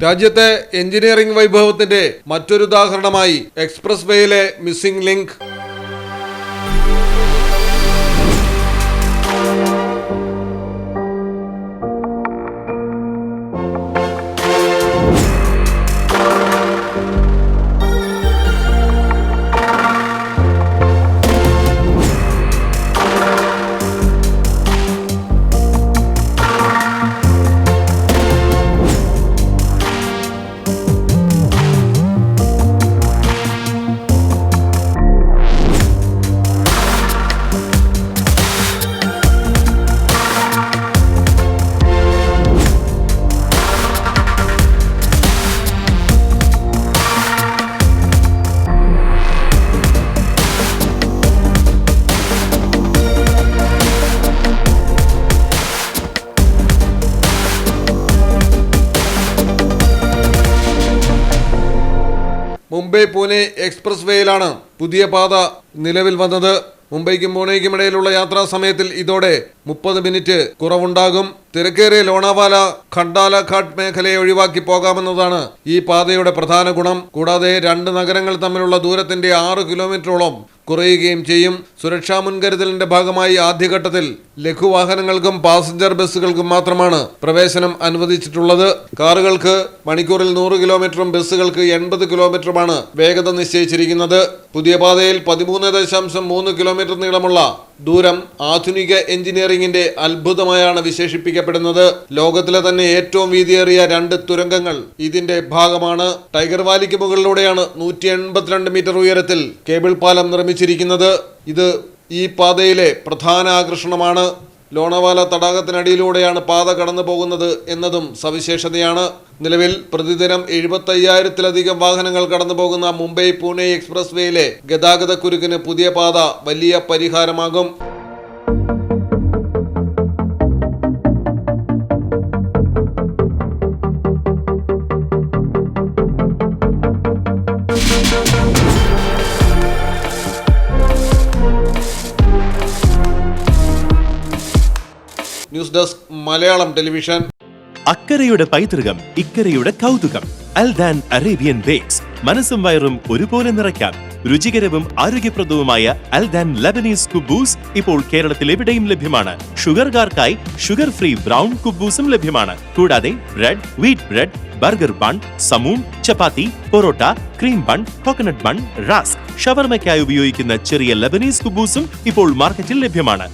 രാജ്യത്തെ എഞ്ചിനീയറിംഗ് വൈഭവത്തിന്റെ മറ്റൊരു ഉദാഹരണമായി എക്സ്പ്രസ് വേയിലെ missing link. Mumbai Pune express വേയിലാണ് പുതിയ പാത നിലവിൽ വന്നത്. മുംബൈക്കും പൂനെയ്ക്കും ഇടയിലുള്ള യാത്രാ സമയത്തിൽ ഇതോടെ 30 മിനിറ്റ് കുറവുണ്ടാകും. തിരക്കേറിയ ലോണാവാല ഖണ്ടാല ഘാട്ട് മേഖലയെ ഒഴിവാക്കി പോകാമെന്നതാണ് ഈ പാതയുടെ പ്രധാന ഗുണം. കൂടാതെ രണ്ട് നഗരങ്ങൾ തമ്മിലുള്ള ദൂരത്തിന്റെ 6 കിലോമീറ്ററോളം കുറയുകയും ചെയ്യും. സുരക്ഷാ മുൻകരുതലിന്റെ ഭാഗമായി ആദ്യഘട്ടത്തിൽ ലഘുവാഹനങ്ങൾക്കും പാസഞ്ചർ ബസ്സുകൾക്കും മാത്രമാണ് പ്രവേശനം അനുവദിച്ചിട്ടുള്ളത്. കാറുകൾക്ക് മണിക്കൂറിൽ 100 കിലോമീറ്ററും ബസ്സുകൾക്ക് 80 കിലോമീറ്ററുമാണ് വേഗത നിശ്ചയിച്ചിരിക്കുന്നത്. പുതിയ പാതയിൽ 13.3 കിലോമീറ്റർ നീളമുള്ള ദൂരം ആധുനിക എഞ്ചിനീയറിംഗിന്റെ അത്ഭുതമായാണ് വിശേഷിപ്പിക്കപ്പെടുന്നത്. ലോകത്തിലെ തന്നെ ഏറ്റവും വീതിയേറിയ 2 തുരങ്കങ്ങൾ ഇതിന്റെ ഭാഗമാണ്. ടൈഗർ വാലിക്ക് മുകളിലൂടെയാണ് 182 മീറ്റർ ഉയരത്തിൽ കേബിൾ പാലം നിർമ്മിച്ചിരിക്കുന്നത്. ഇത് ഈ പാതയിലെ പ്രധാന ആകർഷണമാണ്. ലോണാവാല തടാകത്തിനടിയിലൂടെയാണ് പാത കടന്നു പോകുന്നത് എന്നതും സവിശേഷതയാണ്. നിലവിൽ പ്രതിദിനം 75,000-ലധികം വാഹനങ്ങൾ കടന്നു പോകുന്ന മുംബൈ പൂനെ എക്സ്പ്രസ് വേയിലെ ഗതാഗത കുരുക്കിന് പുതിയ പാത വലിയ പരിഹാരമാകും. News desk Malayalam television. അക്കരയുടെ പൈതൃകം, ഇക്കരയുടെ കൗതുകം. Aldan Arabian bakes. മനസ്സും വയറും ഒരുപോലെ നിറയ്ക്കാം. രുചികരവും ആരോഗ്യപ്രദവുമായ അൽദാൻ ലബനീസ് കുബൂസ് ഇപ്പോൾ കേരളത്തിൽ എവിടെയും ലഭ്യമാണ്. ഷുഗർകാർക്കായി ഷുഗർ ഫ്രീ ബ്രൗൺ കുബൂസും ലഭ്യമാണ്. കൂടാതെ bread, wheat bread, burger bun, സമൂൺ, chapati, parotta, cream bun, coconut bun, rusk, ഷവർമയ്ക്കായി ഉപയോഗിക്കുന്ന ചെറിയ ലബനീസ് കുബൂസും ഇപ്പോൾ മാർക്കറ്റിൽ ലഭ്യമാണ്.